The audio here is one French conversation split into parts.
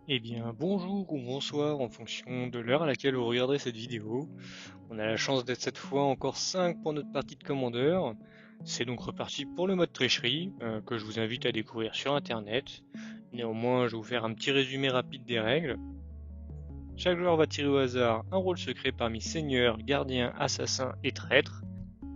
Eh bien, bonjour ou bonsoir en fonction de l'heure à laquelle vous regarderez cette vidéo. On a la chance d'être cette fois encore 5 pour notre partie de commandeur. C'est donc reparti pour le mode tricherie, que je vous invite à découvrir sur internet. Néanmoins, je vais vous faire un petit résumé rapide des règles. Chaque joueur va tirer au hasard un rôle secret parmi seigneur, gardien, assassin et traître.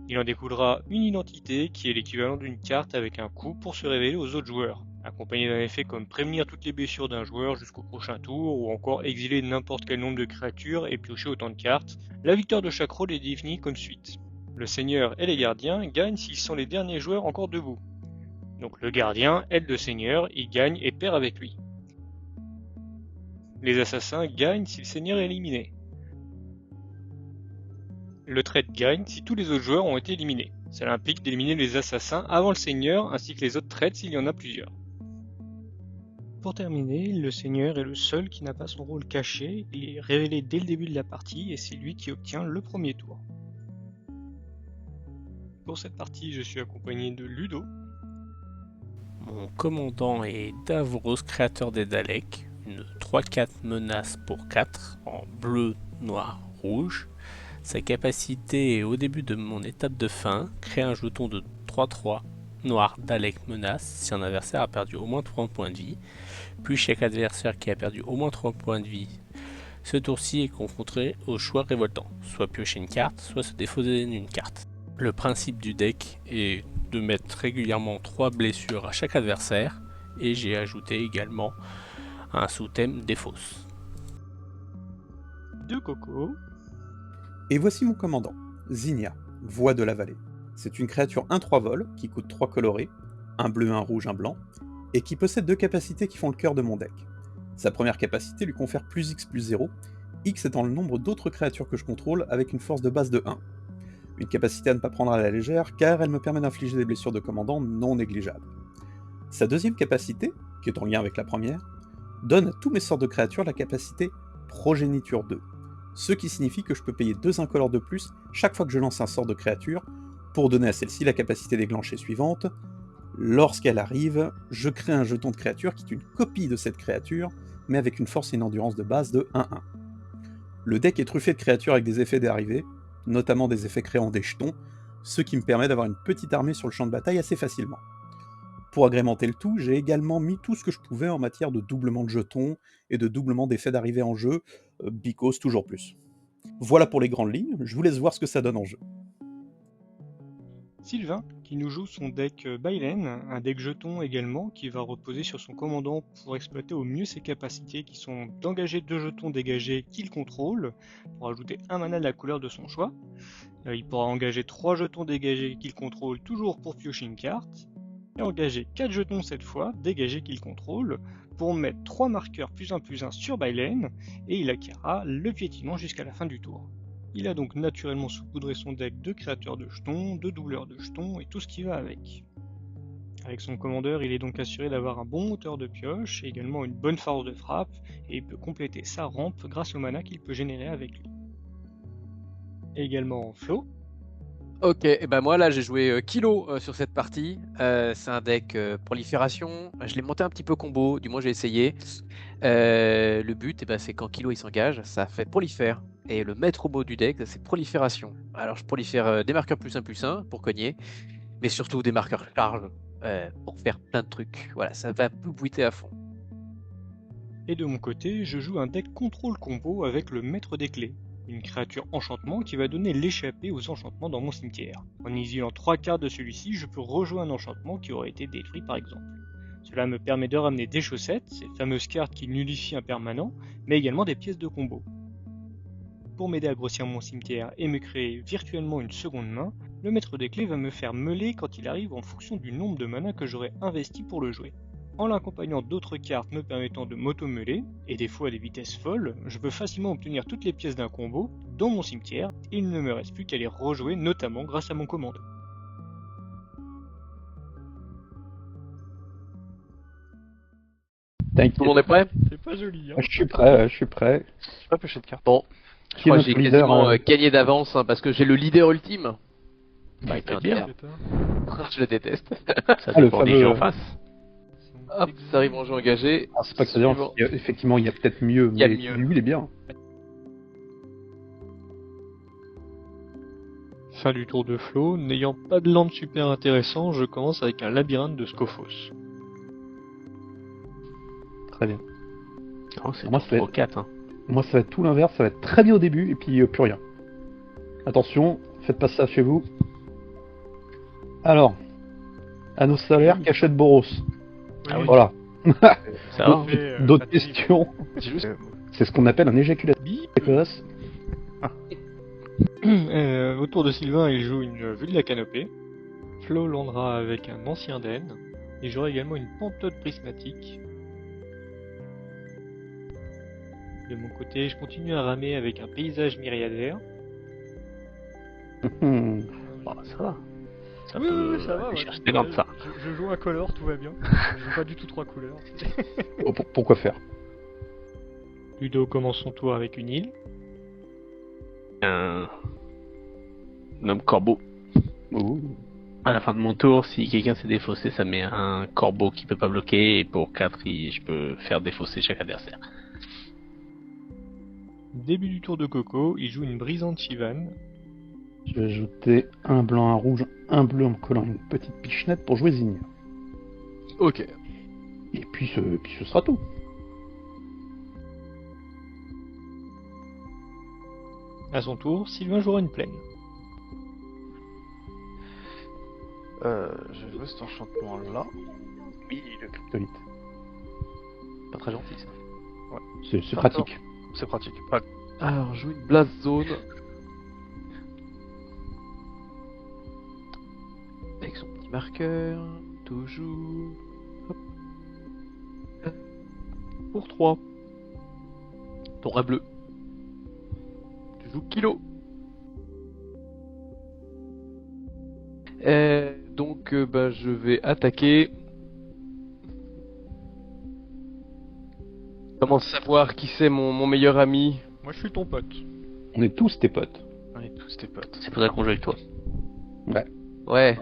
Il en découlera une identité qui est l'équivalent d'une carte avec un coup pour se révéler aux autres joueurs, accompagné d'un effet comme prévenir toutes les blessures d'un joueur jusqu'au prochain tour ou encore exiler n'importe quel nombre de créatures et piocher autant de cartes. La victoire de chaque rôle est définie comme suite. Le seigneur et les gardiens gagnent s'ils sont les derniers joueurs encore debout. Donc le gardien aide le seigneur, il gagne et perd avec lui. Les assassins gagnent si le seigneur est éliminé. Le traître gagne si tous les autres joueurs ont été éliminés. Cela implique d'éliminer les assassins avant le seigneur ainsi que les autres traîtres s'il y en a plusieurs. Pour terminer, le seigneur est le seul qui n'a pas son rôle caché, il est révélé dès le début de la partie et c'est lui qui obtient le premier tour. Pour cette partie, je suis accompagné de Ludo. Mon commandant est Davros, créateur des Daleks, une 3-4 menace pour 4, en bleu, noir, rouge. Sa capacité est au début de mon étape de fin, créer un jeton de 3-3 noir Dalek menace si un adversaire a perdu au moins 3 points de vie, puis chaque adversaire qui a perdu au moins 3 points de vie ce tour-ci est confronté au choix révoltant, soit piocher une carte, soit se défausser d'une carte. Le principe du deck est de mettre régulièrement 3 blessures à chaque adversaire, et j'ai ajouté également un sous-thème des fosses. De Coco. Et voici mon commandant, Zinnia, voix de la vallée. C'est une créature 1-3 vol qui coûte 3 colorés, un bleu, un rouge, un blanc, et qui possède 2 capacités qui font le cœur de mon deck. Sa première capacité lui confère plus X plus 0, X étant le nombre d'autres créatures que je contrôle avec une force de base de 1. Une capacité à ne pas prendre à la légère car elle me permet d'infliger des blessures de commandant non négligeables. Sa deuxième capacité, qui est en lien avec la première, donne à tous mes sorts de créatures la capacité Progéniture 2, ce qui signifie que je peux payer 2 incolores de plus chaque fois que je lance un sort de créature, pour donner à celle-ci la capacité déclenchée suivante. Lorsqu'elle arrive, je crée un jeton de créature qui est une copie de cette créature, mais avec une force et une endurance de base de 1-1. Le deck est truffé de créatures avec des effets dérivés, notamment des effets créant des jetons, ce qui me permet d'avoir une petite armée sur le champ de bataille assez facilement. Pour agrémenter le tout, j'ai également mis tout ce que je pouvais en matière de doublement de jetons et de doublement d'effets d'arrivée en jeu, because toujours plus. Voilà pour les grandes lignes, je vous laisse voir ce que ça donne en jeu. Sylvain, qui nous joue son deck Bailen, un deck jeton également, qui va reposer sur son commandant pour exploiter au mieux ses capacités, qui sont d'engager 2 jetons dégagés qu'il contrôle, pour ajouter un mana de la couleur de son choix. Il pourra engager 3 jetons dégagés qu'il contrôle, toujours pour piocher une carte, et engager 4 jetons cette fois, dégagés qu'il contrôle, pour mettre 3 marqueurs +1/+1 sur Bailen, et il acquérera le piétinement jusqu'à la fin du tour. Il a donc naturellement saupoudré son deck de créateurs de jetons, de doubleurs de jetons et tout ce qui va avec. Avec son commandeur, il est donc assuré d'avoir un bon moteur de pioche et également une bonne force de frappe, et il peut compléter sa rampe grâce au mana qu'il peut générer avec lui. Et également Flo. Ok, et ben moi là j'ai joué Kilo sur cette partie. C'est un deck prolifération. Je l'ai monté un petit peu combo, du moins j'ai essayé. Le but, c'est quand Kilo il s'engage, ça fait prolifère. Et le maître mot du deck, c'est prolifération. Alors je prolifère des marqueurs +1/+1 pour cogner, mais surtout des marqueurs charge pour faire plein de trucs. Voilà, ça va bouiter à fond. Et de mon côté, je joue un deck contrôle combo avec le maître des clés, une créature enchantement qui va donner l'échappée aux enchantements dans mon cimetière. En exilant 3 cartes de celui-ci, je peux rejouer un enchantement qui aurait été détruit par exemple. Cela me permet de ramener des chaussettes, ces fameuses cartes qui nullifient un permanent, mais également des pièces de combo. Pour m'aider à grossir mon cimetière et me créer virtuellement une seconde main, le maître des clés va me faire meuler quand il arrive en fonction du nombre de mana que j'aurai investi pour le jouer. En l'accompagnant d'autres cartes me permettant de m'auto-meuler, et des fois à des vitesses folles, je peux facilement obtenir toutes les pièces d'un combo dans mon cimetière, et il ne me reste plus qu'à les rejouer notamment grâce à mon commando. Tout le monde est prêt? C'est pas joli, hein. Je suis prêt, je suis prêt. J'ai pas pêché de carte. Bon, je Qui est crois que notre j'ai leader, quasiment gagné d'avance parce que j'ai le leader ultime. Bah, Putain, bien. merde. Je le déteste. Ça le dépend des fameux- gens en face. Hop, ça arrive en jeu engagé. Ah, c'est pas que ça dérange, Suivant. effectivement, il y a peut-être mieux, Il y a mais mieux. lui, il est bien. Fin du tour de Flo, n'ayant pas de land super intéressant, je commence avec un labyrinthe de Scophos. Très bien. Non, c'est Moi, tour ça va 3-4. Hein. Moi, ça va être tout l'inverse, ça va être très bien au début, et puis plus rien. Attention, faites pas ça chez vous. Alors, anneau solaire, cachette Boros. Ah oui. Voilà. Ça va. D'autres questions? C'est juste. C'est ce qu'on appelle un éjaculateur précoce. Au tour de Sylvain, il joue une vue de la canopée. Flo landera avec un ancien den. Et j'aurai également une pentode prismatique. De mon côté, je continue à ramer avec un paysage myriadaire. Bah, ça va. Ça Oui, peut oui, ça va. aller ouais. chercher des grandes, ça. Je joue un color, tout va bien. Je joue pas du tout 3 couleurs. Pourquoi faire? Ludo commence son tour avec une île. Un homme corbeau. Ouh. À la fin de mon tour, si quelqu'un s'est défaussé, ça met un corbeau qui peut pas bloquer, et pour 4, je peux faire défausser chaque adversaire. Début du tour de Coco, il joue une brisante Shivan. Je vais ajouter un blanc, un rouge, un bleu en me collant une petite pichenette pour jouer Zinnia. Ok. Et puis ce sera tout. À son tour, Sylvain jouera une plaine. Je vais jouer cet enchantement là. Oui, le cryptolite. Pas très gentil ça. C'est pratique. C'est pratique. Pas- Alors, je joue une blast zone. Avec son petit marqueur. Toujours. Hop. Pour 3. Ton rat bleu. Tu joues kilo. Donc, bah, je vais attaquer. Comment savoir qui c'est mon meilleur ami? Moi, je suis ton pote. On est tous tes potes. On est tous tes potes. C'est pour ça qu'on joue avec toi. Ouais.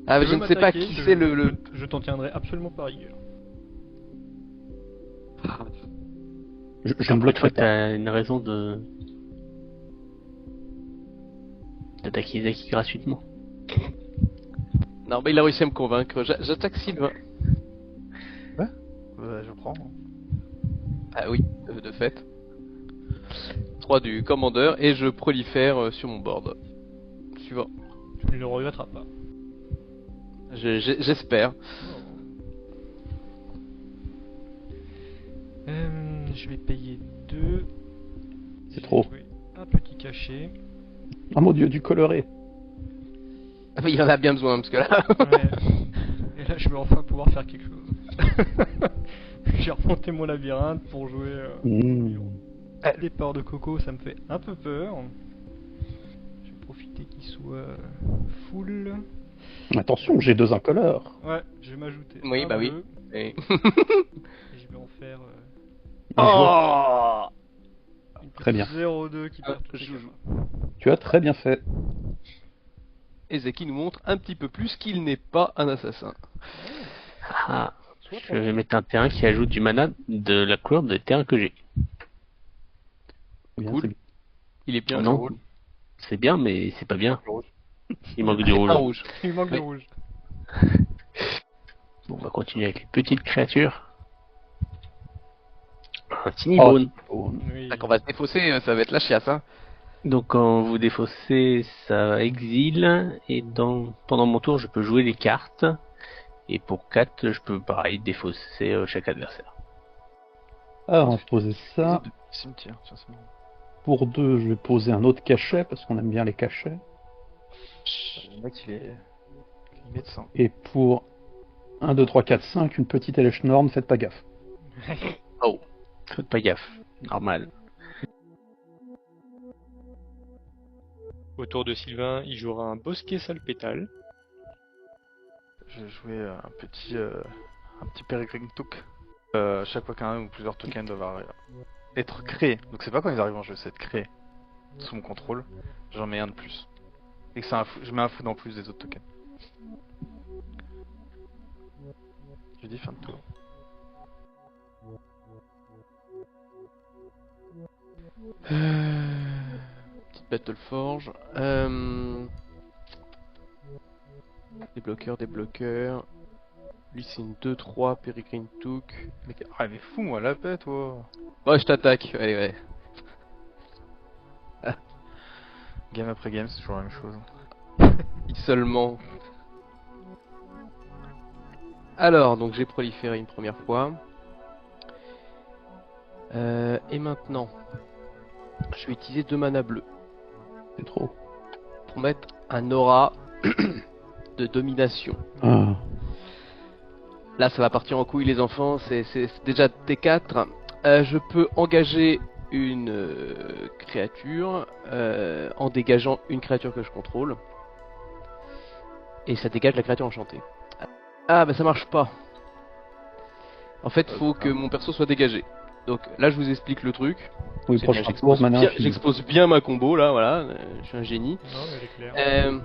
Ah, mais Tu je veux ne sais pas m'attaquer, qui c'est le... Je t'en tiendrai absolument pas rigueur. Je ne bloquerai pas. T'as une raison de d'attaquer les acquis gratuitement. Non, mais il a réussi à me convaincre. J'attaque Sylvain. Je prends. Ah oui, de fait. 3 du commandeur et je prolifère sur mon board. Suivant. Tu ne le regretteras pas. J'espère. Je vais payer 2. C'est trop. Un petit cachet. Oh mon dieu, du coloré. Ah, mais il en a bien besoin parce que là. Ouais. Et là, je vais enfin pouvoir faire quelque chose. J'ai remonté mon labyrinthe pour jouer départ de Coco, ça me fait un peu peur. Je vais profiter qu'il soit full. Attention, j'ai 2 incolores. Ouais, je vais m'ajouter. Oui, un bah oui. bleu, Et- et je vais en faire Oh une Très bien. 0-2 qui perd toutes je les joue. gamins. Tu as très bien fait. Et Zeki nous montre un petit peu plus qu'il n'est pas un assassin. Ah, je vais mettre un terrain qui ajoute du mana de la couleur des terrains que j'ai. Bien, Cool. c'est bien. Il est bien Non, c'est bien, mais c'est pas bien. Rouge. Il manque du un rouge. rouge. Il manque de Oui. rouge. Bon, on va continuer avec les petites créatures. Un Tinibone. Oh, Oui. Ah, qu'on va se défausser, ça va être la chiasse, hein. Donc quand vous défaussez, ça exile. Et pendant mon tour, je peux jouer les cartes. Et pour 4, je peux pareil défausser chaque adversaire. Alors, on va poser ça. Cimetière, tiens, c'est bon. Pour 2, je vais poser un autre cachet, parce qu'on aime bien les cachets. Le mec il est médecin. Et pour 1, 2, 3, 4, 5, une petite Elechnorn, faites pas gaffe. Oh, faites pas gaffe. Normal. Autour de Sylvain, il jouera un bosquet salpétale. Je vais jouer un petit Peregrine Took. Chaque fois qu'un ou plusieurs tokens doivent être créés. Donc c'est pas quand ils arrivent en jeu, c'est être créé. Sous mon contrôle, j'en mets un de plus. Et que je mets un food en plus des autres tokens. lui dis fin de tour. Petite Battle Forge. Des bloqueurs. Lui c'est une 2-3 Peregrine Took. Mais fous-moi la paix, toi. Ouais, je t'attaque. Allez, ouais. Game après game, c'est toujours la même chose. Seulement. Alors, donc j'ai proliféré une première fois. Et maintenant, je vais utiliser 2 mana bleus C'est trop. pour mettre un aura de domination. Ah. Là, ça va partir en couille, les enfants. C'est déjà T4. Je peux engager une créature en dégageant une créature que je contrôle. Et ça dégage la créature enchantée. Ah, bah ça marche pas. En fait, faut que mon perso soit dégagé. Donc là, je vous explique le truc. Oui, C'est bien, prochain tour, mana infini. j'expose bien ma combo là, voilà. Je suis un génie. Non, mais elle est claire.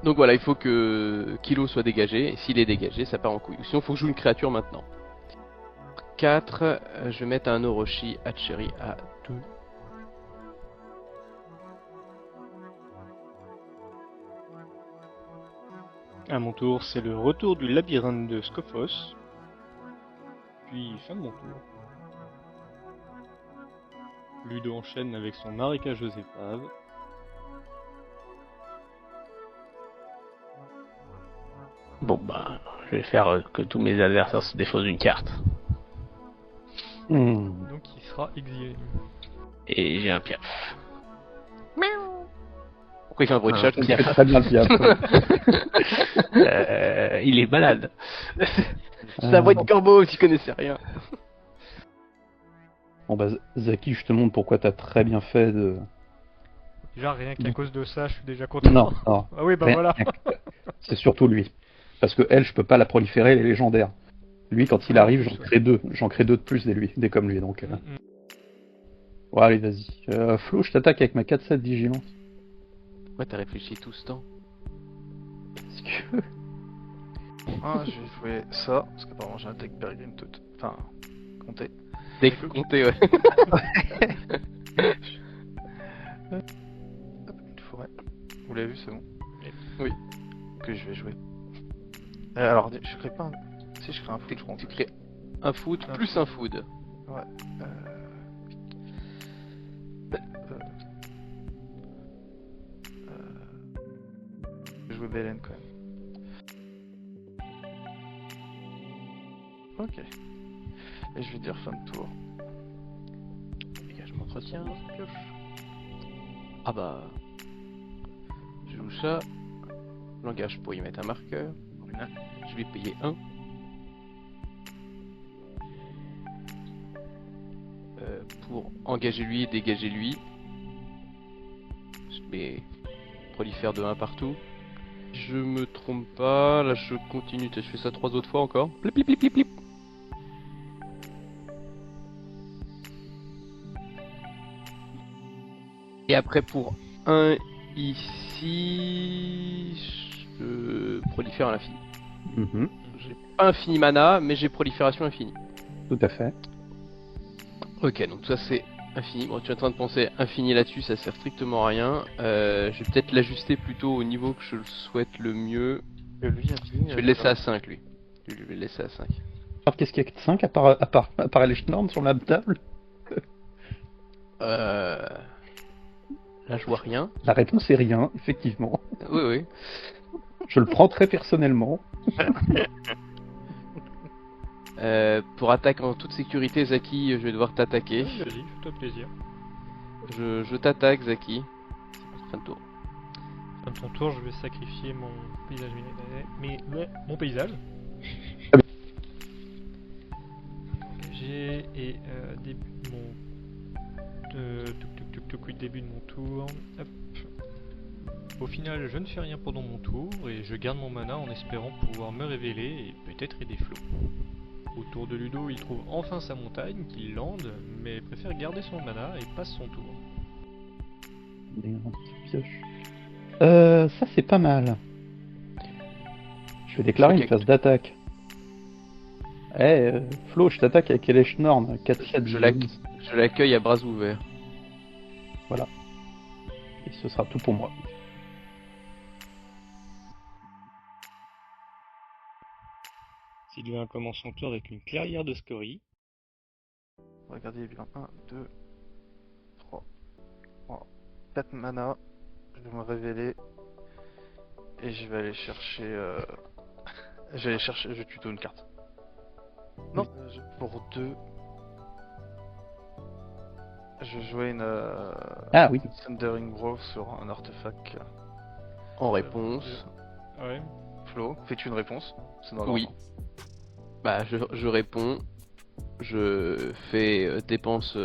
Donc voilà, il faut que Kilo soit dégagé. Et s'il est dégagé, ça part en couille. Sinon, il faut que je joue une créature maintenant. 4, je vais mettre un Orochi Hatchery à 2. À mon tour, c'est le retour du labyrinthe de Scophos. Puis fin de mon tour. Ludo enchaîne avec son marécageuse épave. Bon bah, je vais faire que tous mes adversaires se défaussent d'une carte. Donc il sera exilé. Et j'ai un piaf. Pourquoi il fait un bruit de chat Il fait très bien le piaf. Il est malade. C'est la voix de corbeau, tu connaissais rien. Bon bah Zaki, je te montre pourquoi t'as très bien fait de... Déjà rien qu'à cause de ça, je suis déjà content. Non, non. Ah oui, bah Rien- voilà. C'est surtout lui. Parce que elle, je peux pas la proliférer, elle est légendaire. Lui, quand il arrive, j'en crée deux de plus des comme lui, donc... Bon, allez, vas-y. Flo, je t'attaque avec ma 4-7 vigilance. Pourquoi t'as réfléchi tout ce temps? Parce que... Ah, je vais jouer ça, parce qu'apparemment j'ai un deck Peregrine tout. Enfin, compté. Dès que compter, ouais. Hop, une forêt. Vous l'avez vu, c'est bon. Oui. Que je vais jouer. Alors, je crée pas un... Si, je crée un foot, je crois. Tu crées un food plus un food. Ouais. Je vais jouer Belen quand même. Ok. Et je vais dire fin de tour. Je m'entretiens, pioche. Ah bah... Je joue ça. Langage pour y mettre un marqueur. Je vais payer 1. Pour engager lui et dégager lui. Je mets prolifère de 1 partout. Je me trompe pas, là je continue, je fais ça 3 autres fois encore. Plip, plip, plip, plip, plip. Et après pour 1 ici, je prolifère à l'infini. J'ai pas infini mana, mais j'ai prolifération infinie. Tout à fait. Ok, donc ça c'est infini. Bon, tu es en train de penser infini là-dessus, ça sert strictement à rien. Je vais peut-être l'ajuster plutôt au niveau que je le souhaite le mieux. Lui, infini. Je vais le laisser à 5 lui. Je vais le laisser à 5. Alors, qu'est-ce qu'il y a que 5 à part Elechnorn sur la table? Là je vois rien. La réponse est rien, effectivement. Oui, oui. Je le prends très personnellement. Pour attaque en toute sécurité, Zaki, je vais devoir t'attaquer. Vas-y, fais-toi plaisir. Je t'attaque, Zaki. Fin de tour. Fin de ton tour, je vais sacrifier mon paysage mon paysage. Engagé et début de mon début de mon tour. Hop. Au final, je ne fais rien pendant mon tour et je garde mon mana en espérant pouvoir me révéler et peut-être aider Flo. Autour de Ludo, il trouve enfin sa montagne qu'il lande, mais préfère garder son mana et passe son tour. Ça c'est pas mal. Je vais déclarer Je une phase d'attaque. Flo, je t'attaque avec Eleshnorn, 4-7 Je l'accueille à bras ouverts. Et ce sera tout pour moi. Sylvain commence son tour avec une clairière de scories. Regardez bien. 1, 2, 3, 4 mana. Je vais me révéler. Et je vais aller chercher. Je tuto une carte. Non, pour 2. Je jouais une Ah oui. Thundering Grove sur un artefact. En réponse, Ouais. Flo, fais-tu une réponse? C'est dans oui. l'ordre. Bah, je réponds. Je fais dépense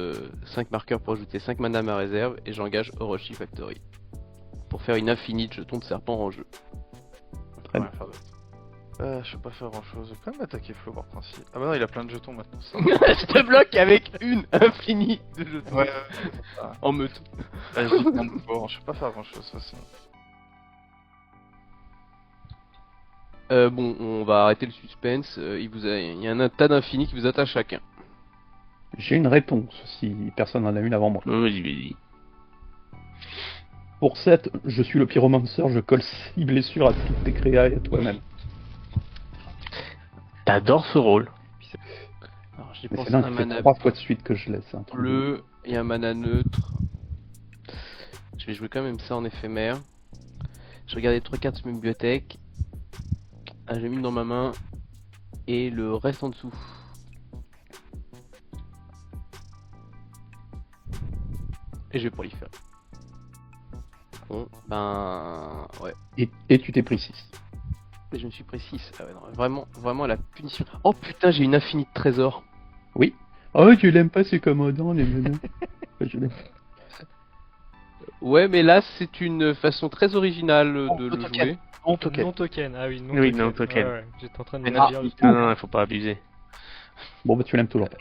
5 marqueurs pour ajouter 5 mana à ma réserve et j'engage Orochi Factory. Pour faire une infinie de jetons de serpent en jeu. Très Ouais, faire d'autres. Je peux pas faire grand chose. Je peux quand même attaquer Flo par principe. Ah bah non, il a plein de jetons maintenant. Ça. Je te bloque avec une infinie de jetons. Ouais, En meute. j'ai plein de forts. Je peux pas faire grand chose de toute façon. Bon, on va arrêter le suspense. Il y a un tas d'infinis qui vous attachent chacun. J'ai une réponse, si personne n'en a une avant moi. Vas-y. Pour 7, je suis le pyromancer, je colle 6 blessures à toutes tes créas et à toi-même. T'adores ce rôle. Alors, j'ai Mais pensé c'est à là un qui fait mana 3 fois de suite que je laisse. Un truc de- bleu et un mana neutre. Je vais jouer quand même ça en éphémère. Je regardais 3 cartes sur ma bibliothèque. Ah, j'ai mis dans ma main. Et le reste en dessous. Et je vais proliférer. Bon, ben... Ouais. Et tu t'es pris 6. Et je me suis pris 6. Ah ouais, non, vraiment la punition. Oh putain, j'ai une infinie de trésors. Oui. Oh, tu l'aimes pas ces commandants, les menaces. Je l'aime. Ouais, mais là, c'est une façon très originale de le token. jouer. Non token. Non token, ah oui, non Oui, token. non token. Ouais. J'étais en train de Mais me non, dire. Non, il faut pas abuser. Bon, bah tu l'aimes toujours pas.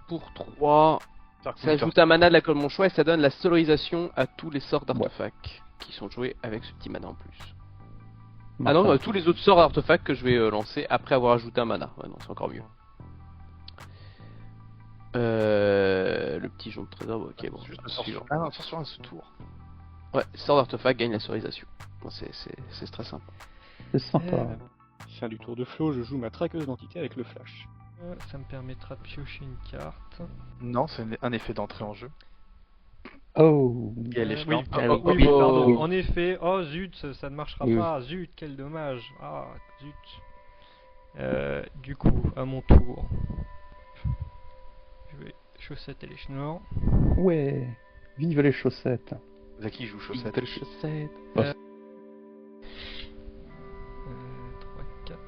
Pour 3, ça ajoute un mana de la colle de mon choix et ça donne la solarisation à tous les sorts d'artefacts qui sont joués avec ce petit mana en plus. Ah non, tous les autres sorts d'artefacts que je vais lancer après avoir ajouté un mana. Ouais, non, c'est encore mieux. Le petit jaune de trésor, ok, bon. Juste le sort sur... Ah non, attention à ce tour. Ouais, sort d'artefact gagne la solarisation. Bon, c'est très simple. C'est sympa. Fin du tour de Flo, je joue ma traqueuse d'entité avec le flash. Ça me permettra de piocher une carte. Non, c'est un effet d'entrée en jeu. Oh. Il y a les Oui, chemins. oui, pardon. oui. En effet, oh zut, ça ne marchera Oui, pas. Zut, quel dommage. Ah, zut. Du coup, à mon tour, je vais chaussette et les schnorrs. Ouais. Vive les chaussettes. Zaki joue chaussette. Belle chaussette. 3, 4.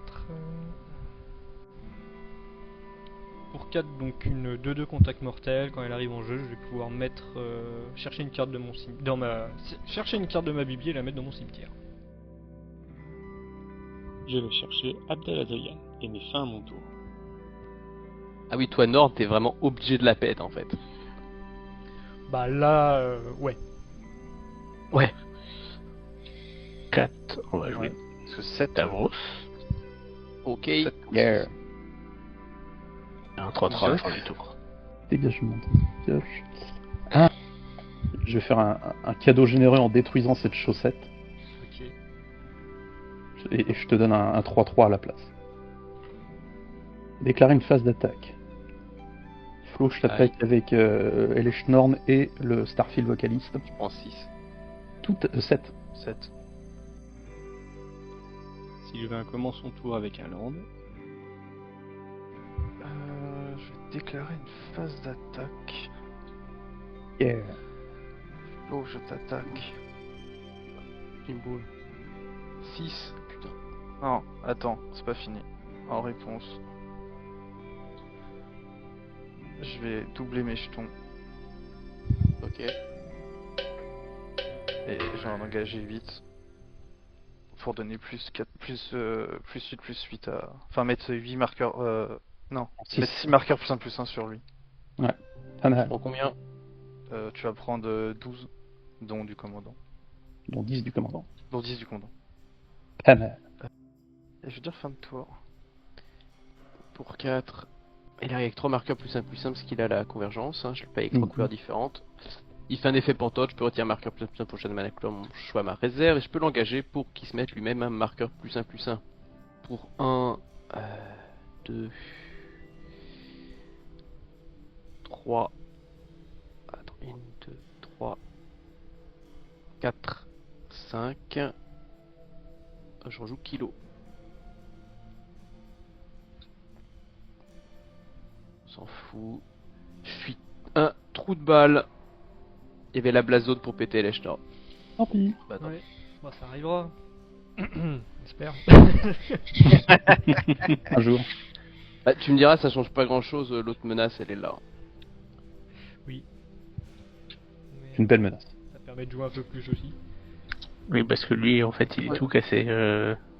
Pour 4, donc une 2-2 contact mortel. Quand elle arrive en jeu, je vais pouvoir mettre chercher une carte de mon chercher une carte de ma bibi et la mettre dans mon cimetière. Je vais chercher Abdel Adrian et mets fin à mon tour. Ah oui, toi Nord, t'es vraiment obligé de la pète en fait. Bah là, ouais. Ouais. 4, on va jouer Parce que 7 Davros. Ok. Yeah. Un 3-3 à la fin du tour. Dégagement. Dégage. Ah. Je vais faire un cadeau généreux en détruisant cette chaussette. Ok. Et je te donne un 3-3 à la place. Déclarer une phase d'attaque. Flo, je t'attaque avec Eleshnorn et le Starfield vocaliste. Je prends 6. Tout 7. 7. Sylvain commence son tour avec un land. Je vais déclarer une phase d'attaque. Yeah. Flo, je t'attaque. Une boule. 6. Putain. Non, attends, c'est pas fini. En réponse, je vais doubler mes jetons Ok. et je vais en engager 8 pour donner plus 4, plus 8 à... Enfin, mettre 8 marqueurs... Non, Six. mettre 6 marqueurs plus 1 sur lui. Tanal, Je prends combien? Tu vas prendre 12, dont du commandant. dont 10 du commandant. Dont 10 du commandant. Pas mal. Et je veux dire fin de tour. Pour 4. Il arrive avec 3 marqueurs plus 1 parce qu'il a la convergence. Hein. Je le paye avec 3 couleurs différentes. Il fait un effet pantoute, je peux retirer un marqueur plus 1 pour chaque mana couleur, mon choix ma réserve. Et je peux l'engager pour qu'il se mette lui-même un marqueur plus 1 Pour 1, 2, 3. Attends, 1, 2, 3, 4, 5. Je rejoue Kilo. On s'en fout. Je suis un trou de balle. Il y avait la blazone pour péter les Schnorr. Tant pis. Bah non. Ouais, bah ça arrivera. J'espère. Un jour. Bah, tu me diras, ça change pas grand chose. L'autre menace, elle est là. Mais C'est une belle menace. ça permet de jouer un peu plus aussi. Oui, parce que lui, en fait, il est Ouais. tout cassé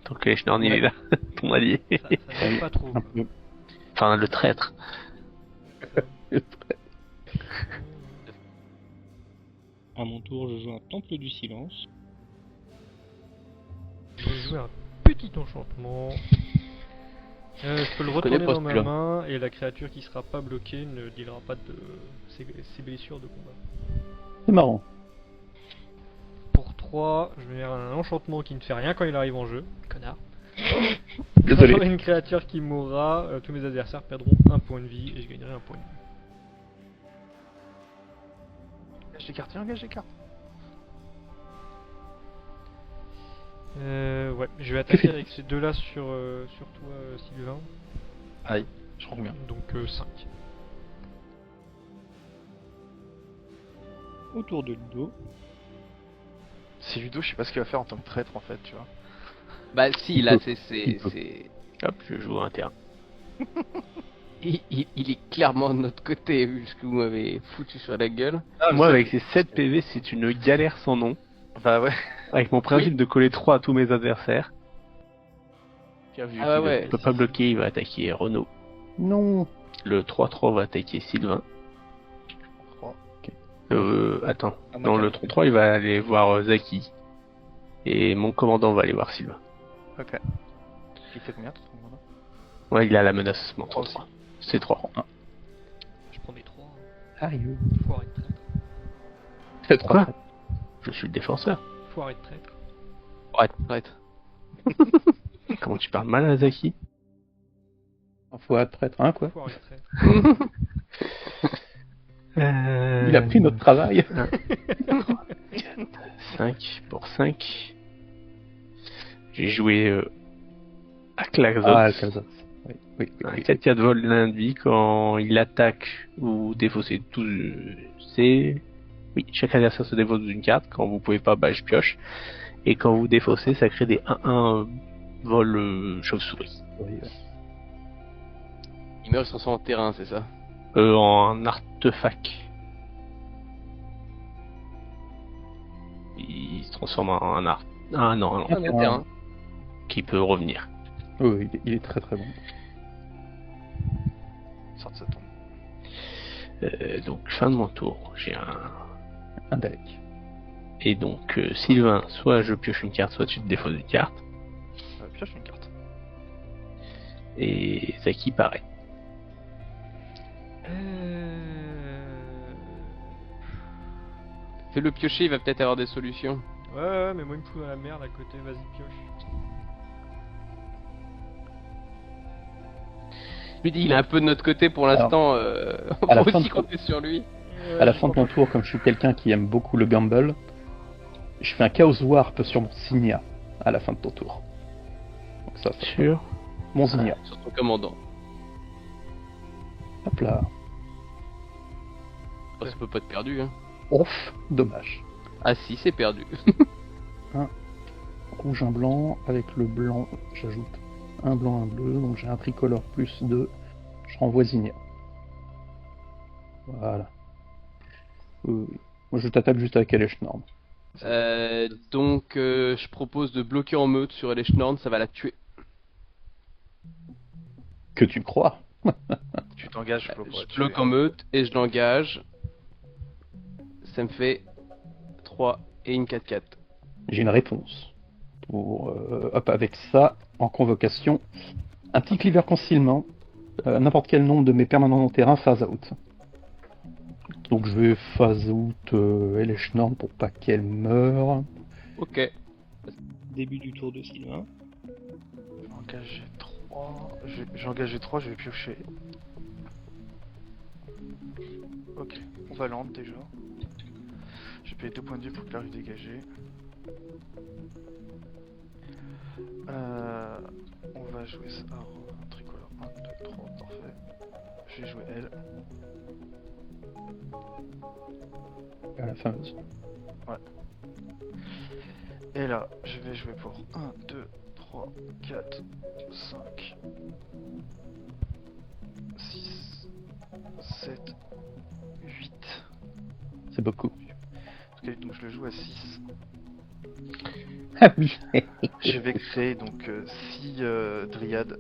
tant que Eshnorn il est là, ton allié. Ça n'aide pas trop. Un peu. Enfin, le traître. À mon tour, je joue un temple du silence. Je vais jouer un petit enchantement. Je peux le connais retourner pas dans ma celui-là. main et la créature qui sera pas bloquée ne dealera pas de ses blessures de combat. C'est marrant. Pour 3, je vais faire un enchantement qui ne fait rien quand il arrive en jeu. Connard. Désolé. Une créature qui mourra, tous mes adversaires perdront un point de vie et je gagnerai un point de vie. Engage les cartes, engage les cartes. Ouais, je vais attaquer avec ces deux-là sur toi, Sylvain. Aïe, je prends combien? Donc 5. Autour de Ludo. C'est Ludo, je sais pas ce qu'il va faire en tant que traître en fait, tu vois. Bah si, là, Il peut. c'est... Hop, je joue un terrain. Il est clairement de notre côté, vu ce que vous m'avez foutu sur la gueule. Moi, avec ces 7 PV, c'est une galère sans nom. Bah ouais. Avec mon principe de coller 3 à tous mes adversaires. Ah ouais, ouais. Il peut pas bloquer, il va attaquer Renaud. Non. Le 3-3 va attaquer Sylvain. 3. Attends. Ah, Dans le 3-3, il va aller voir Zaki. Et mon commandant va aller voir Sylvain. Ok. Il fait combien tout le monde? Ouais, il a la menace, mon 3 3-3. C'est 3. Je prends mes 3. Arrive. Foiré de traître. C'est trop. Quoi Je suis le défenseur. Foiré de traître. Arrête. Comment tu parles mal à Zaki Faut être traître, hein, quoi. Foiré de traître. Il a pris notre travail. 5 pour 5. J'ai joué à Klaxos. Ah, Alcazar. Oui, oui, oui. Un oui. 4 de vol lundi quand il attaque ou défaussez tout. C'est. Oui, chaque adversaire se défausse d'une carte. Quand vous pouvez pas, bah je pioche. Et quand vous défaussez, ça crée des 1-1 vol chauve-souris. Oui, ouais. Il meurt sur son terrain, c'est ça? En artefact. Il se transforme en un art. Ah non, non, Ah, non, terrain. qui peut revenir. Oui, il est très très bon. Sort de sa tombe. Donc fin de mon tour, j'ai un. Un deck. Et donc Sylvain, soit je pioche une carte, soit tu te défausses une carte. Pioche une carte. Et Zaki pareil. Fais-le piocher, il va peut-être avoir des solutions. Ouais, mais moi il me fout dans la merde à côté, vas-y pioche. Je lui dis, il est un peu de notre côté pour l'instant, on à la peut fin aussi de- compter sur lui. À la fin de mon tour, comme je suis quelqu'un qui aime beaucoup le gamble, je fais un Chaos Warp sur mon Signia à la fin de ton tour. Donc ça, c'est Sûr. mon Signia. Sur ton commandant. Hop là. Oh, ça peut pas être perdu, hein. Ouf, dommage. Ah si, c'est perdu. Rouge, un blanc, avec le blanc, j'ajoute un blanc, un bleu, donc j'ai un tricolore plus 2, je renvoie Signia. Voilà. Oui, oui. Moi je t'attaque juste avec Eleshnorn. Donc, je propose de bloquer en meute sur Eleshnorn, ça va la tuer. Que tu crois. Tu t'engages, Flo, pour Je être bloque tué. en meute et je l'engage. Ça me fait 3 et une 4-4. J'ai une réponse. pour, hop, avec ça, en convocation, un petit cleaver concealment, n'importe quel nombre de mes permanents en terrain phase out. Donc je vais phase out Eleschnorn pour pas qu'elle meure. Ok. Début du tour de Sylvain. J'ai engagé 3, je vais piocher. Ok, on va land déjà. J'ai payé 2 points de vie pour qu'il arrive dégagé. On va jouer ça. Un tricolore. 1, 2, 3, parfait. Je vais jouer elle. À la fin. Et là, je vais jouer pour 1, 2, 3, 4, 5, 6, 7, 8. C'est beaucoup. Ok, donc je le joue à 6. Ah oui. Je vais créer donc 6 dryades.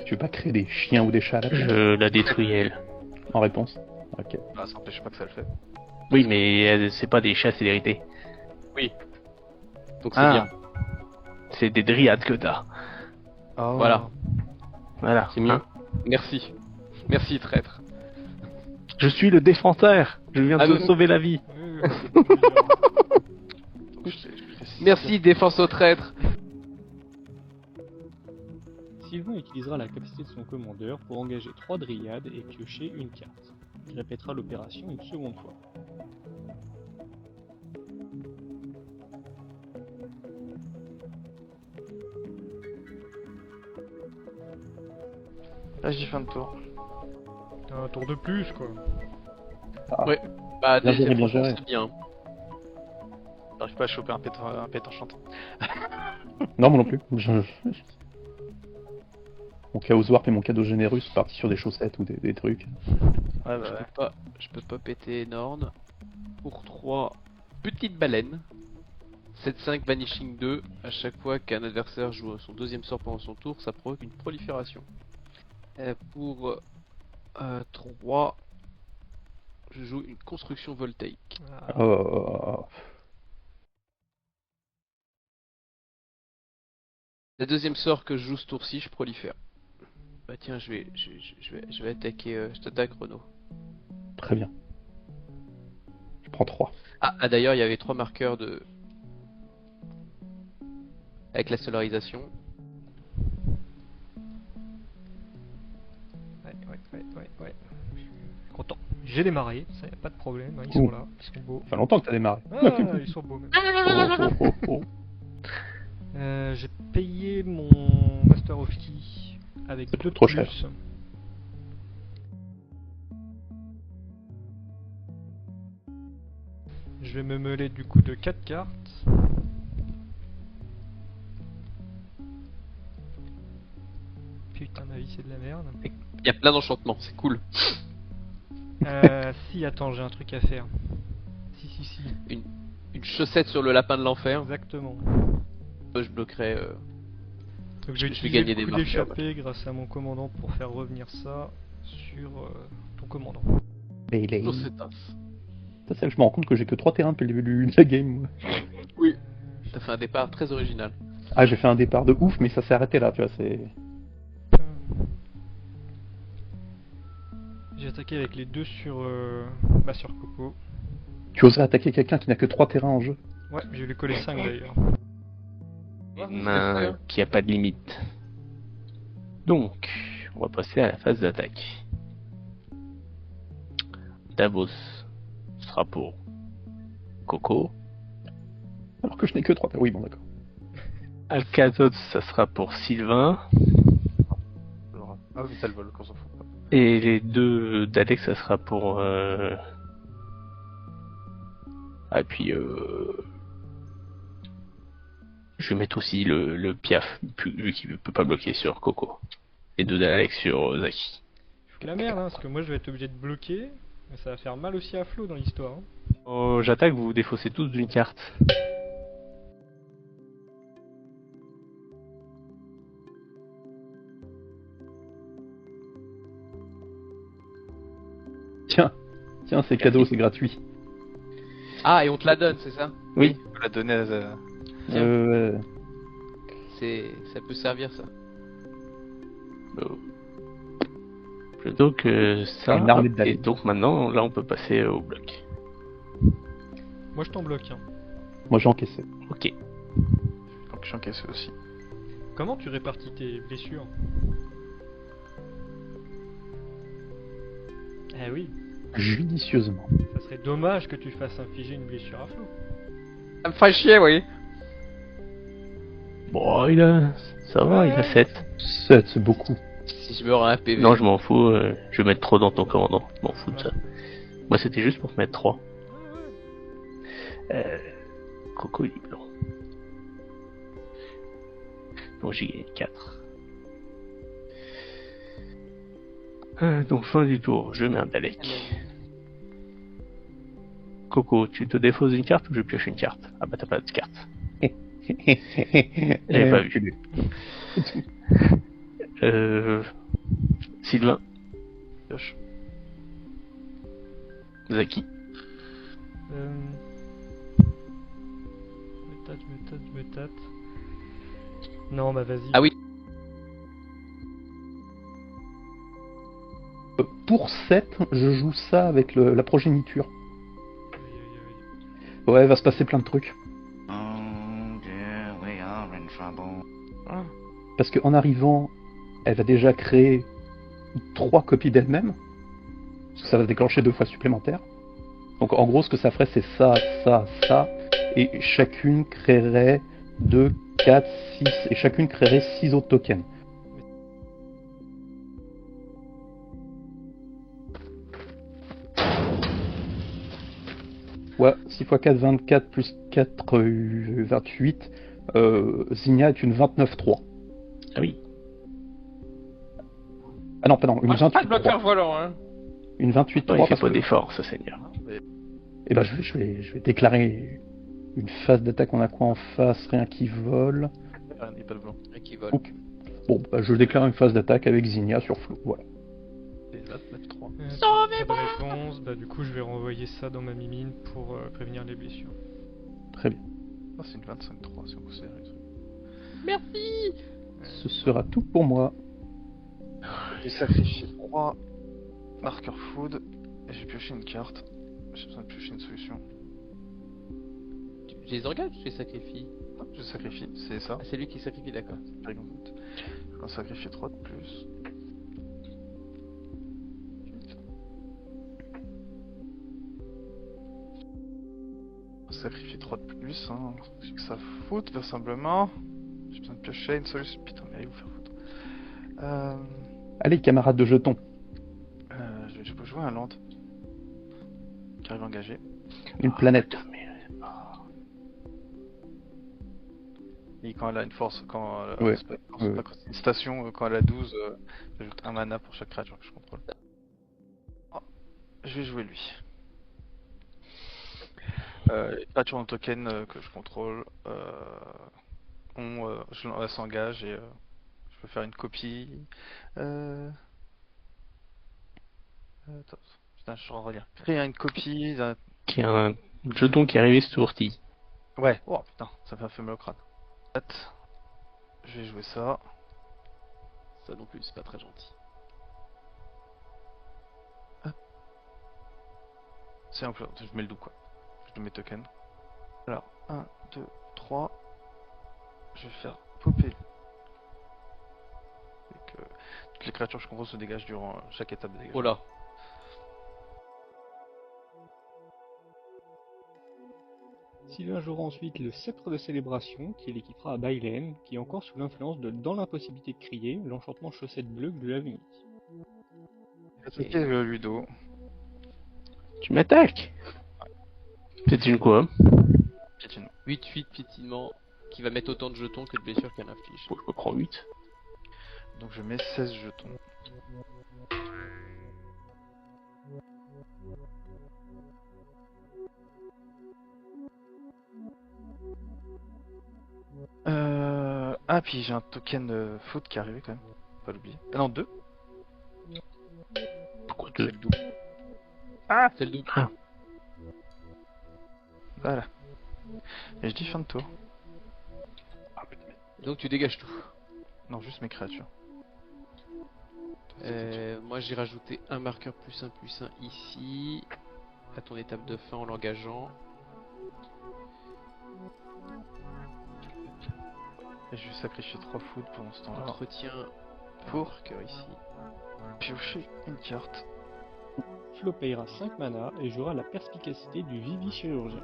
Tu veux pas créer des chiens ou des chats là, Je la détruis, elle. en réponse? Ok. Ah, ça n'empêche pas que ça le fait. Oui, mais c'est pas des chats, c'est des vérités. Donc c'est Ah. bien. C'est des dryades que t'as. Oh. Voilà. Voilà. C'est mieux. Hein. Merci. Merci, traître. Je suis le défenseur. Je viens de Ah, te mais- sauver la vie. Donc, je fais 6. Merci, défense au traître. Sylvain utilisera la capacité de son commandeur pour engager 3 dryades et piocher une carte. Il répétera l'opération une seconde fois. Là, j'y fais un tour. Un tour de plus, quoi. Bah, Bien géré, bien franchement, géré. c'est bien. J'arrive pas à choper un pet enchanté. Non, moi non plus. Mon chaos warp et mon cadeau généreux sont partis sur des chaussettes ou des trucs. Ouais, bah ouais. Je peux pas péter Norn. Pour 3 petites baleines. 7-5 Vanishing 2. À chaque fois qu'un adversaire joue son deuxième sort pendant son tour, ça provoque une prolifération. Pour 3, je joue une construction voltaïque. Ah, Oh. Le deuxième sort que je joue ce tour-ci, je prolifère. Bah tiens, je vais attaquer. Je t'attaque, Renaud. Très bien. Je prends 3. Ah, d'ailleurs, il y avait 3 marqueurs de. Avec la solarisation. ouais. Je suis content. J'ai démarré, ça y a pas de problème, hein, ils Ouh. sont là, ils sont beaux. Ça fait longtemps que t'as démarré. Ah, ils sont beaux même. Oh. J'ai payé mon Master of Key avec Ça 2 coûte de trop plus. cher. Je vais me mêler du coup de 4 cartes. Putain, ma vie c'est de la merde. Il y a plein d'enchantements, c'est cool. Si, attends, j'ai un truc à faire. Si. Une chaussette sur le lapin de l'enfer. Exactement. Je bloquerai. Donc Je j'ai vais utilisé gagner le des coup marqueurs, d'échappée grâce à mon commandant pour faire revenir ça sur ton commandant. Toujours cette tasse. Ça, c'est que je me rends compte que j'ai que 3 terrains depuis le début de la game. Moi. T'as fait un départ très original. Ah, j'ai fait un départ de ouf, mais ça s'est arrêté là, tu vois, c'est... J'ai attaqué avec les deux sur sur Coco. Tu oserais attaquer quelqu'un qui n'a que 3 terrains en jeu? Ouais, je lui ai collé 5 d'ailleurs. Une main qui a pas de limite. Donc, on va passer à la phase d'attaque. Davos sera pour Coco. Alors que je n'ai que 3 terrains. Oui, bon, d'accord. Alcazot, ça sera pour Sylvain. Ah oui, ça le vole, qu'on s'en fout pas. Et les deux d'Alex, ça sera pour... Ah, et puis... Je vais mettre aussi le Piaf, vu qu'il peut pas bloquer sur Coco. Et deux d'Alex sur Zaki. Je fous la merde, hein, parce que moi je vais être obligé de bloquer. Mais ça va faire mal aussi à Flo dans l'histoire. Hein. Oh, j'attaque, vous vous défaussez tous d'une carte. Tiens, c'est cadeau, c'est gratuit. Ah, et on te la donne, c'est ça? Oui. On l'a donné à Ça peut servir ça. Plutôt que ça. Une armée de Et Daleks. donc maintenant, là, on peut passer au bloc. Moi je t'en bloque. Hein. Moi j'ai encaissé. Ok. Donc je suis encaissé aussi. Comment tu répartis tes blessures? Eh oui, Judicieusement. ça serait dommage que tu fasses infliger une blessure à Flo. Ça me ferait chier, oui. Bon, ça va, il a 7. 7, c'est beaucoup. Si je meurs à un PV. Non, je m'en fous, je vais mettre trop dans ton commandant. Je m'en fous de ça. Moi, c'était juste pour mettre 3. Coco, il est blanc. Bon, j'y ai 4. Donc, fin du tour, je mets un Dalek. Coco, tu te défausses une carte ou je pioche une carte? Ah bah, t'as pas de carte. J'avais pas vu. Sylvain. Pioche. Zaki. Je me tâte. Non, bah vas-y. Ah oui. Pour 7, je joue ça avec la progéniture. Oui, oui, oui. Ouais, va se passer plein de trucs. Oh dear, we are in trouble. Parce qu'en arrivant, elle va déjà créer 3 copies d'elle-même. Parce que ça va déclencher 2 fois supplémentaires. Donc en gros, ce que ça ferait, c'est ça, ça, ça. Et chacune créerait 2, 4, 6. Et chacune créerait 6 autres tokens. Ouais, 6 x 4, 24, plus 4, 28. Zinnia est une 29-3. Ah oui. Ah non, pardon, une Pas de bloqueur 28-3. volant, hein. Une 28-3. Il fait parce pas que- d'effort, ce seigneur. Eh ben, je vais déclarer une phase d'attaque. On a quoi en face? Rien qui vole. Rien, il n'y a pas de blanc. Qui vole. Ok. Bon, bah, je déclare une phase d'attaque avec Zinnia sur Flo. Voilà. C'est 29-3. Pas de réponse, bah du coup je vais renvoyer ça dans ma mimine pour prévenir les blessures. Très bien. Ah, c'est une 25-3 si on considère les trucs. Merci. Ce sera tout pour moi. J'ai sacrifié 3 marqueurs food et j'ai pioché une carte. J'ai besoin de piocher une solution. Je les engage, je les sacrifie. Ah, je sacrifie, c'est ça. Ah, c'est lui qui sacrifie, d'accord. Je vais en sacrifier 3 de plus. Sacrifier 3 de plus, hein. J'ai que ça fout, vraisemblablement. J'ai besoin de piocher une solution. Putain, mais allez vous faire foutre. Allez, camarades de jetons. Je peux jouer un land qui arrive engagé. Une planète. Et quand elle a une force, quand Ouais, c'est pas, quand ouais. c'est pas quand c'est une station, quand elle a 12, j'ajoute un mana pour chaque créature que je contrôle. Oh, je vais jouer lui. Les créatures en token que je contrôle, elle s'engage et je peux faire une copie. Attends, putain, je relire. Créer une copie d'un. Qui est un jeton qui est arrivé sur tourtille. Ouais, oh putain, ça m'a fait mal au crâne. Hâte. Je vais jouer ça. Ça non plus, c'est pas très gentil. C'est un peu. Je mets le doux quoi. Je mets token. Alors, 1, 2, 3. Je vais faire popper. Et que toutes les créatures que je contrôle se dégagent durant chaque étape de dégagement. Oh là. Sylvain jouera ensuite le sceptre de célébration, qui l'équipera à Bailen, qui est encore sous l'influence de Dans l'impossibilité de crier, l'enchantement chaussette bleue de la Unity. Attaquer Ludo. Tu m'attaques? C'est une quoi? Piétine. 8-8 piétinement qui va mettre autant de jetons que de blessures qu'elle inflige. Bon, je me prends 8. Donc je mets 16 jetons. Ah, puis j'ai un token foot qui est arrivé quand même. Faut pas l'oublier. Ah non, 2. Pourquoi C'est 2? le doux. C'est le double. Voilà. Et je dis fin de tour. Donc tu dégages tout. Non, juste mes créatures. Moi j'ai rajouté un marqueur +1/+1 ici, à ton étape de fin en l'engageant. Et je vais sacrifier 3 food pendant ce temps-là. Entretien Pour marqueur ici. piocher une carte. Flo payera 5 mana et jouera la perspicacité du Vivi Chirurgien.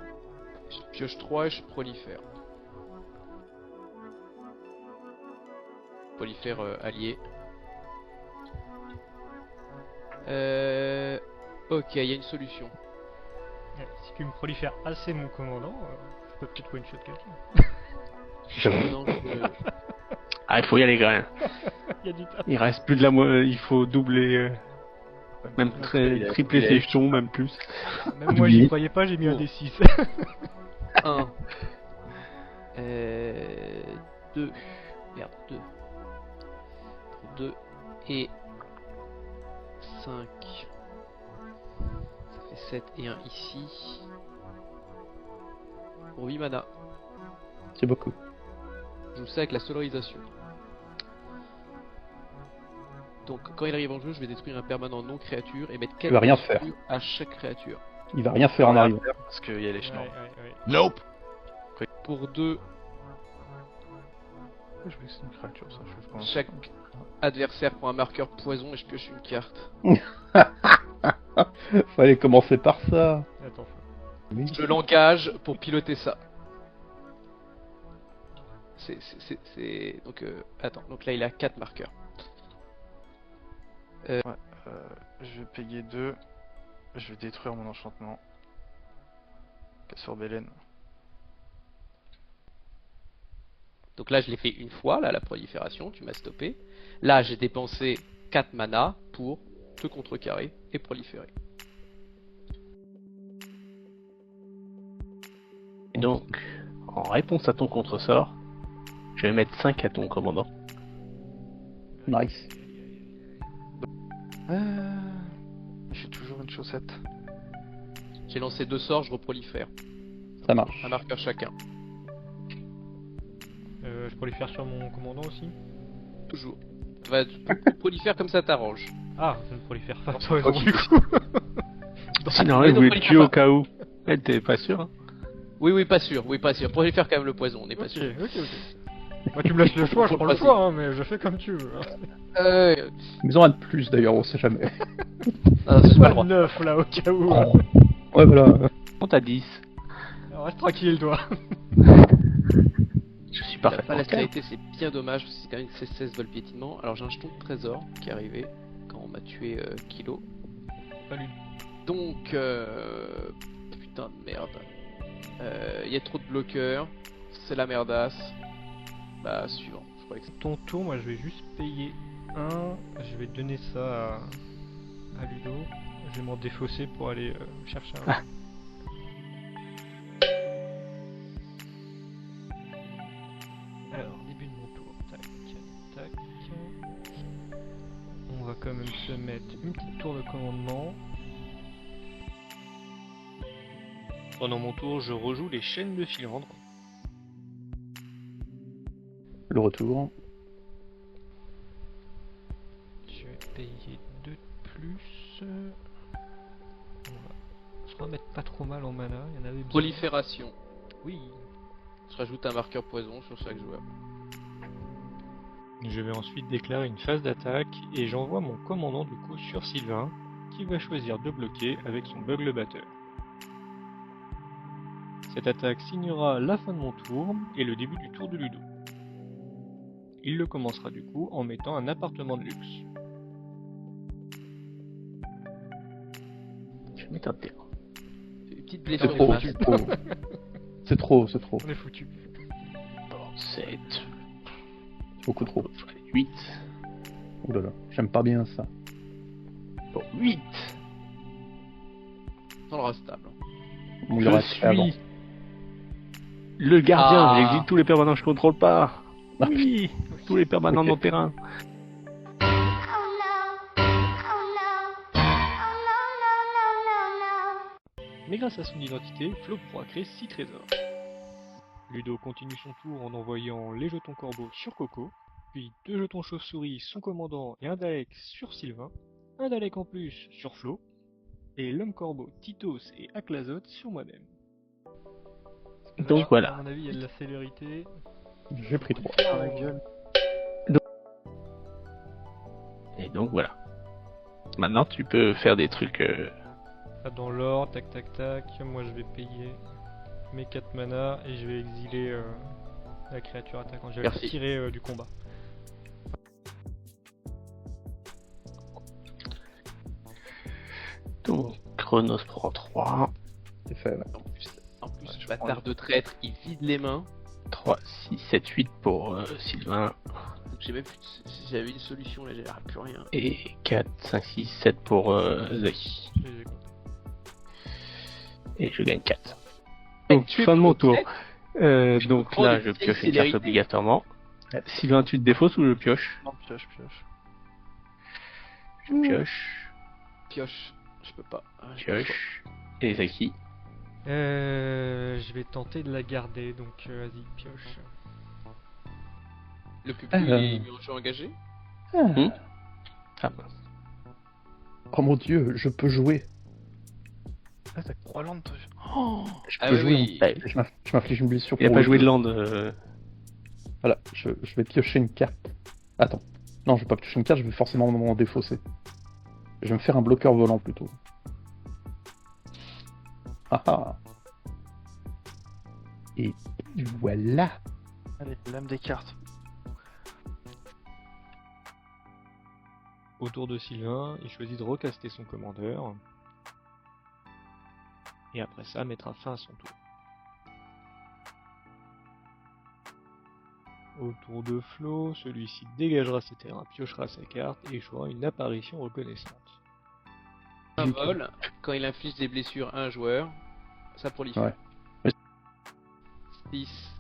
Je pioche 3 et je prolifère. Prolifère allié. Ok, il y a une solution. Ouais, si tu me prolifères assez mon commandant, je peux peut-être one-shot quelqu'un. Non, Ah, il faut y aller quand même. Il y a du taf. Il reste plus de la moitié, il faut doubler, même tripler ses jetons, même plus. Même moi j'y croyais pas, j'ai mis un D6. 1. 2. Merde, 2. 2 et 5. Ça fait 7 et 1 ici. Pour 8 mana. C'est beaucoup. Je joue ça avec la solarisation. Donc quand il arrive en jeu, je vais détruire un permanent non créature et mettre Il va rien faire. à chaque créature. Il va rien faire en arrivant. Parce qu'il y a les chenons. Ouais. Nope. Pour 2, Je vais essayer une créature, ça. Je vais commencer. chaque adversaire prend un marqueur poison et je pioche une carte. Fallait commencer par ça. Attends, Je l'engage pour piloter ça. Donc attends, donc là il a 4 marqueurs. Je vais payer 2. Je vais détruire mon enchantement. Sur Belen. Donc là je l'ai fait une fois, là la prolifération, tu m'as stoppé. Là j'ai dépensé 4 mana pour te contrecarrer et proliférer. Et donc, en réponse à ton contresort, je vais mettre 5 à ton commandant. Nice. J'ai toujours une chaussette. J'ai lancé 2 sorts, je reprolifère. Ça marche. Un marqueur chacun. je prolifère sur mon commandant aussi. Toujours. Tu prolifères comme ça t'arrange. Ah, je ne prolifère pas Non, c'est poison pas du coup. Sinon, Oui, il donc, voulait te tuer au cas où. Eh, t'es pas sûr, hein? Oui, pas sûr. Prolifère quand même le poison, on n'est pas Ok. sûr. Moi tu me laisses le choix, je prends le choix, hein, mais je fais comme tu veux. Hein. Ils ont un de plus d'ailleurs, on sait jamais. Ah, c'est pas le Pas droit. 9 là au cas où. Ouais, voilà. On t'a 10. Alors, reste tranquille toi. Je suis La parfaitement dextérité c'est bien dommage parce que c'est quand même une 16 vol piétinement. Alors j'ai un jeton de trésor qui est arrivé quand on m'a tué Kilo. Pas lui. Donc putain de merde. Il y a trop de bloqueurs. C'est la merdasse. Bah suivant. Je crois que c'est... Ton tour, moi je vais juste payer 1. Je vais donner ça à Ludo. Je vais m'en défausser pour aller chercher un. Alors, début de mon tour. Tac, tac. On va quand même se mettre une petite tour de commandement. Pendant mon tour, je rejoue les chaînes de Filandre. Le retour. Je vais payer 2 de plus. On va se remettre pas trop mal en mana. Il y en avait besoin. Prolifération. Oui. Je rajoute un marqueur poison sur chaque joueur. Je vais ensuite déclarer une phase d'attaque et j'envoie mon commandant du coup sur Sylvain qui va choisir de bloquer avec son bugle batteur. Cette attaque signera la fin de mon tour et le début du tour de Ludo. Il le commencera du coup en mettant un appartement de luxe. Je vais mettre un terrain. Une petite C'est blessure trop, de c'est masse. trop. C'est trop, c'est trop. On est foutu. Bon, 7, C'est beaucoup trop. 8. Ouh là là, j'aime pas bien ça. Bon, 8. Dans le restable. On Je l'aurait suis fait avant. le gardien. Ah. J'exile tous les permanents que je contrôle pas. Oui, tous les permanents de mon terrain. Mais grâce à son identité, Flo pourra créer 6 trésors. Ludo continue son tour en envoyant les jetons corbeaux sur Coco, puis 2 jetons chauve-souris, son commandant et un Dalek sur Sylvain, un Dalek en plus sur Flo, et l'homme corbeau, Titos et Aklazoth sur moi-même. Donc À voilà. mon avis, il y a de la célérité. J'ai pris 3. Ah, la gueule. Et donc voilà. Maintenant tu peux faire des trucs. Dans l'ordre, tac tac tac. Moi je vais payer mes 4 mana et je vais exiler la créature attaquante. Je vais la Merci. retirer du combat. Donc Chronos prend 3. C'est fait, ouais. En plus, ce bâtard de traître, il vide les mains. 3, 6, 7, 8 pour Sylvain. Donc j'ai même plus j'avais une solution là, j'avais plus rien. Et 4, 5, 6, 7 pour Zaki. Je les ai comptés. Et je gagne 4. Donc, Tu es fin de mon plus tour. traître. Donc prends là, des je vieilles pioche une carte célérités. obligatoirement. Sylvain, tu te défausses ou je pioche? Non, pioche, pioche. Je pioche, Pioche, je peux pas. Ah, j'ai pas le choix. pioche. Et Zaki. Je vais tenter de la garder, donc vas-y, pioche. Le public il est en jeu engagé. Ah mince. Oh mon dieu, je peux jouer. Ah, t'as 3 landes, toi. Je Ah peux oui, jouer. oui. Bah, Je m'inflige une blessure. Il a pour pas le joué de jeu. land. Voilà, je vais piocher une carte. Attends. Non, je vais pas piocher une carte, je vais forcément m'en défausser. Je vais me faire un bloqueur volant plutôt. Ah ah. Et voilà. Allez, lame des cartes. Autour de Sylvain, il choisit de recaster son commandeur. Et après ça, mettra fin à son tour. Autour de Flo, celui-ci dégagera ses terrains, piochera sa carte et jouera une apparition reconnaissante. Un vol, quand il inflige des blessures à un joueur, ça prolifère. Ouais. 6.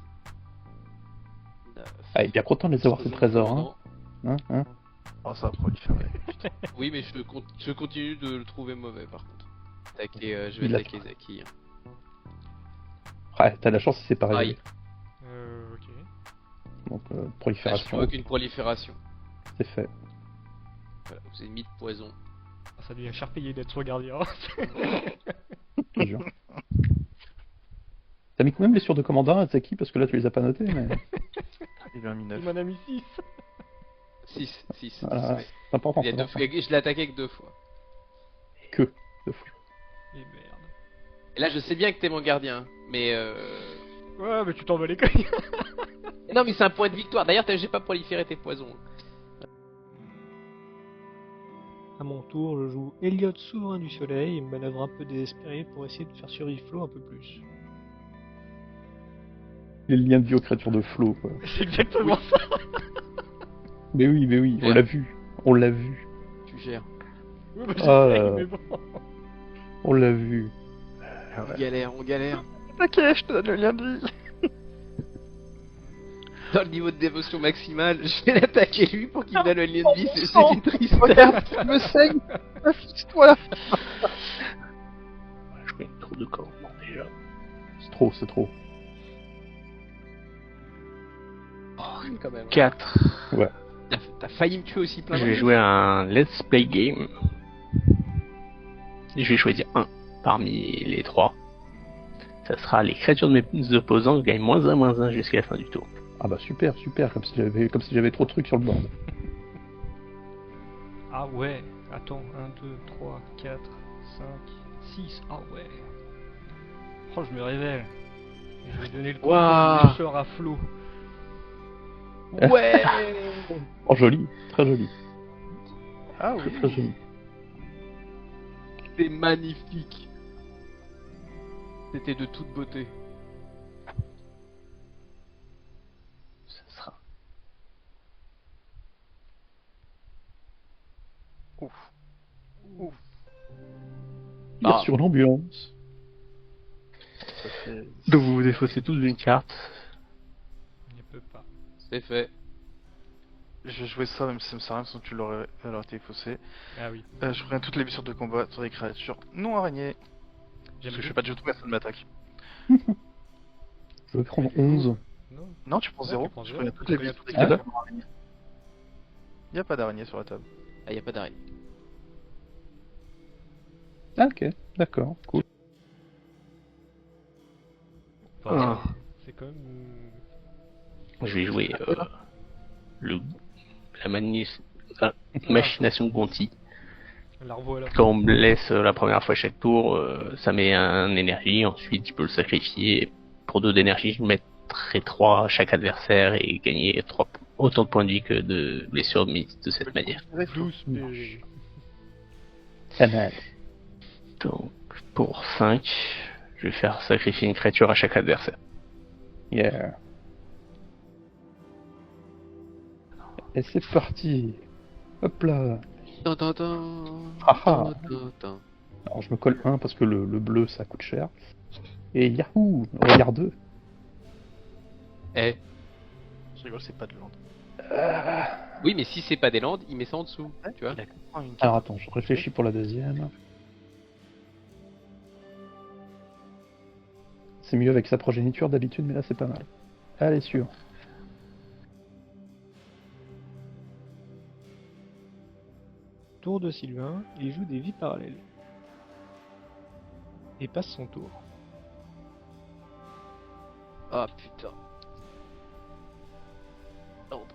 9. Ah, il est bien content de les avoir ces trésors, hein. Oh, ça va proliférer. Oui, mais je continue de le trouver mauvais par contre. Je vais Il a- attaquer Zaki. Ouais, t'as de la chance si c'est pareil. Aïe. Ok. Donc, Ah, je prolifération, provoque une prolifération. c'est fait. Voilà, vous avez mis de poison. Ah, ça devient cher payé d'être son gardien. Je te jure. T'as mis combien de blessures de commandant à Zaki? Parce que là, tu les as pas notées, mais... Il a mis Il 9. m'en a mis 6. 6. Voilà, c'est important, Il y a c'est deux important. fois, je l'ai attaqué avec 2 fois. Que deux fois. Et merde. Et là, je sais bien que t'es mon gardien, mais Ouais, mais tu t'en vas les couilles. non, mais c'est un point de victoire. D'ailleurs, j'ai pas proliféré tes poisons. À mon tour, je joue Elliot, souverain du soleil, et manœuvre un peu désespéré pour essayer de faire survivre Flo un peu plus. Les liens de vie aux créatures de Flo, quoi. C'est exactement ça. Mais oui, on Merde. l'a vu. On l'a vu. Tu gères. Ouais, bah, Ah, j'essaye, mais bon. On l'a vu. On galère. Ok, je te donne le lien de vie. Dans le niveau de dévotion maximale, je vais l'attaquer lui pour qu'il me donne le lien de vie. C'est une tristesse. Regarde, je me saigne. Affiche-toi. Je fais une tour de commandement déjà. C'est trop. Quand même. 4. T'as failli me tuer aussi plein Je de vais jouer un Let's Play Game. Et je vais choisir un parmi les 3. Ça sera les créatures de mes opposants gagnent -1/-1 jusqu'à la fin du tour. Ah bah super, comme si j'avais trop de trucs sur le board. Ah ouais. Attends, 1, 2, 3, 4, 5, 6. Ah ouais. Oh, je me révèle. Et je vais donner le Waouh. contrôle à Flo. Ouais. Oh joli, très joli, Ah très oui. très joli. C'est magnifique. C'était de toute beauté. Ça sera. Tire Ah. sur l'ambulance. Ça fait... Donc vous vous défaussez tous d'une carte. Il ne peut pas. C'est fait. Je vais jouer ça, même si ça me sert à rien, sinon tu l'aurais été faussé. Ah oui. Je reviens toutes les blessures de combat sur les créatures non araignées. Parce que je fais pas de jeu tout, personne ne m'attaque. Je vais prendre 11. Non, Non, tu prends Ouais, 0. tu prends Je zéro. regarde toutes Tu les regardes toutes toutes les les tables. Il n'y a pas d'araignée sur la table. Ah, y a pas d'arrêt. Ah, ok, d'accord, cool. Enfin, Ah. c'est quand même. Je vais jouer la machination Conti. La revoilà. Quand on me laisse la première fois chaque tour, ça met un énergie, ensuite je peux le sacrifier. Pour 2 d'énergie, je mettrai 3 à chaque adversaire et gagner autant de points de vie que de blessures mises de cette manière. 12 PV. Pas mal. Donc pour 5, je vais faire sacrifier une créature à chaque adversaire. Yeah. Et c'est parti. Hop là. Tan, tan, tan. Ah ah. Tan, tan, tan. Alors je me colle 1 parce que le bleu ça coûte cher. Et yahoo, regarde 2. Eh, Je rigole, c'est pas de land. oui, mais si c'est pas des landes, il met ça en dessous, tu vois. Prends une Alors attends, je réfléchis pour la deuxième. C'est mieux avec sa progéniture d'habitude, mais là c'est pas mal. Allez, sûr. Tour de Sylvain, il joue des vies parallèles. Et passe son tour. Ah putain. Merde.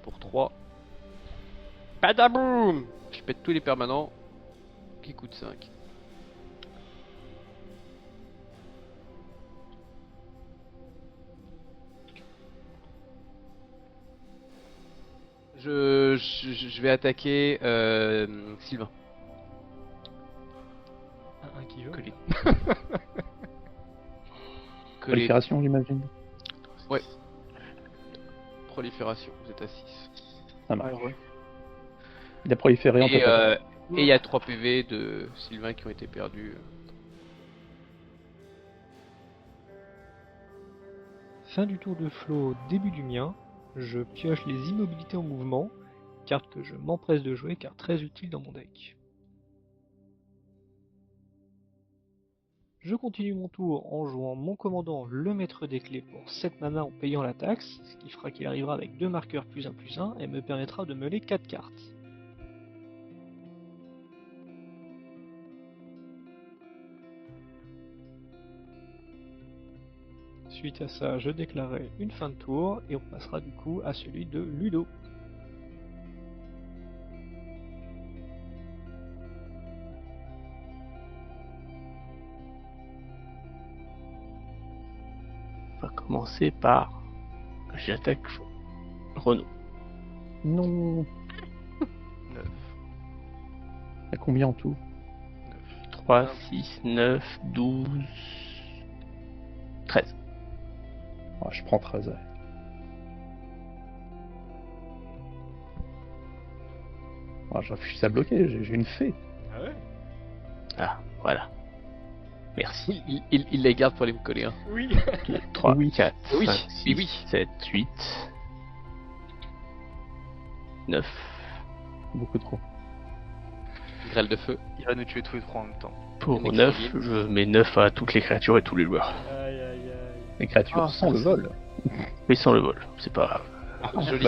Pour 3. Badaboum. Je pète tous les permanents qui coûtent 5. Je vais attaquer Sylvain. Un qui veut. Collé. Collé. Prolifération, j'imagine. Prolifération, vous êtes à 6. Ça marche. Il a proliféré en Et fait. il y a 3 PV de Sylvain qui ont été perdus. Fin du tour de Flo, début du mien. Je pioche les immobilités en mouvement, carte que je m'empresse de jouer car très utile dans mon deck. Je continue mon tour en jouant mon commandant le maître des clés pour 7 mana en payant la taxe, ce qui fera qu'il arrivera avec 2 marqueurs +1/+1 et me permettra de meuler 4 cartes. Suite à ça, je déclarerai une fin de tour et on passera du coup à celui de Ludo. On va commencer par... J'attaque Renaud. Non. 9. Il y a combien en tout? 3, 6, 9, 12... 13. Ah, je prends 13. Ouais. Ah, je refuse à bloquer, j'ai une fée. Ah ouais? Ah, voilà. Merci. Il les garde pour aller me coller. Hein. Oui. 2, 3, Oui. 4, Oui, 5, oui, 6, oui. 7, 8... 9. Beaucoup trop. Grêle de feu. Il va nous tuer tous les 3 en même temps. Pour Les 9, crédits. je mets 9 à toutes les créatures et tous les joueurs. Aïe aïe aïe. Les créatures Ah, sans le vol. Mais sans le vol, c'est pas grave. Joli.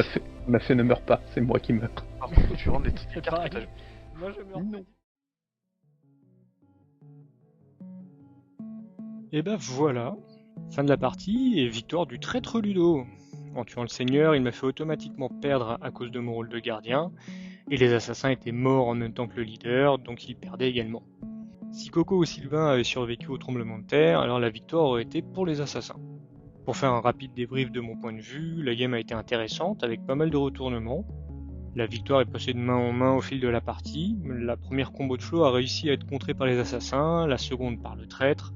Ma fée ne meurt pas, c'est moi qui meurs. Par contre, tu rends des C'est cartes que pareil. t'as- Moi je meurs Non. pas. Et ben voilà, fin de la partie et victoire du traître Ludo. En tuant le seigneur, il m'a fait automatiquement perdre à cause de mon rôle de gardien, et les assassins étaient morts en même temps que le leader, donc ils perdaient également. Si Coco ou Sylvain avaient survécu au tremblement de terre, alors la victoire aurait été pour les assassins. Pour faire un rapide débrief de mon point de vue, la game a été intéressante avec pas mal de retournements. La victoire est passée de main en main au fil de la partie. La première combo de Flo a réussi à être contrée par les assassins, la seconde par le traître.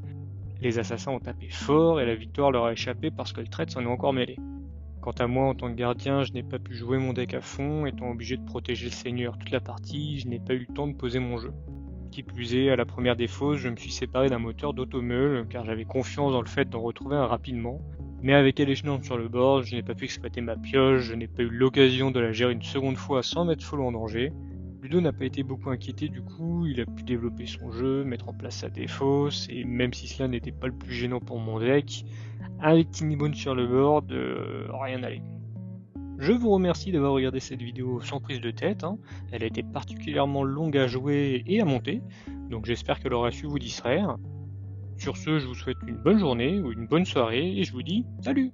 Les assassins ont tapé fort et la victoire leur a échappé parce que le traître s'en est encore mêlé. Quant à moi en tant que gardien, je n'ai pas pu jouer mon deck à fond, étant obligé de protéger le seigneur toute la partie, je n'ai pas eu le temps de poser mon jeu. Qui plus est, à la première des fausses, je me suis séparé d'un moteur d'automeule car j'avais confiance dans le fait d'en retrouver un rapidement. Mais avec Alechnant sur le board, je n'ai pas pu exploiter ma pioche, je n'ai pas eu l'occasion de la gérer une seconde fois sans mettre Follow en danger. Ludo n'a pas été beaucoup inquiété du coup, il a pu développer son jeu, mettre en place sa défausse, et même si cela n'était pas le plus gênant pour mon deck, avec Tiny Bone sur le board, rien n'allait. Je vous remercie d'avoir regardé cette vidéo sans prise de tête, hein. Elle a été particulièrement longue à jouer et à monter, donc j'espère qu'elle aura su vous distraire. Sur ce, je vous souhaite une bonne journée ou une bonne soirée, et je vous dis salut!